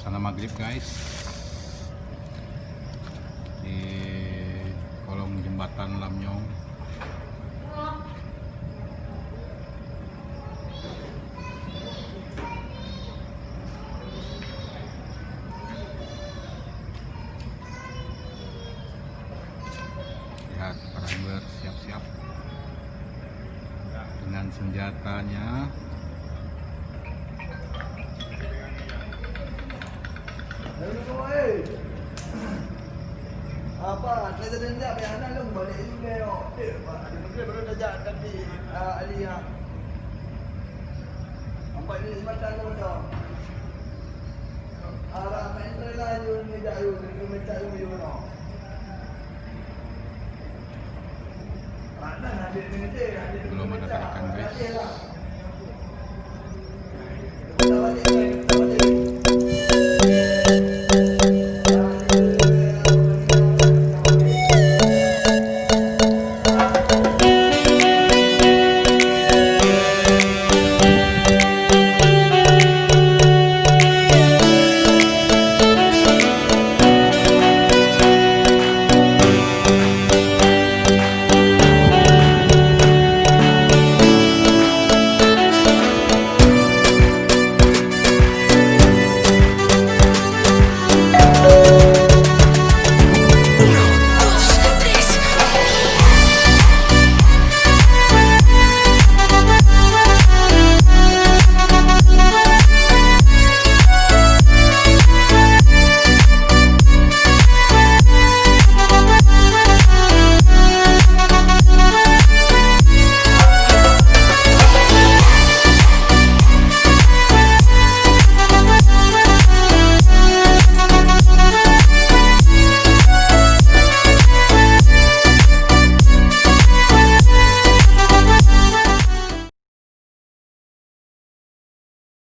Sana maghrib guys di kolong jembatan Lamnyong. Lihat para angler siap-siap dengan senjatanya. Apa? Saya dengar anak lu balik juga yo. Dia baru dah tapi Aliyah. Nampak ni semacam tu dah. Arah main trailer you ni dah you ni macam you no. Mana ada ni dia, ada Belum ada tarikan guys.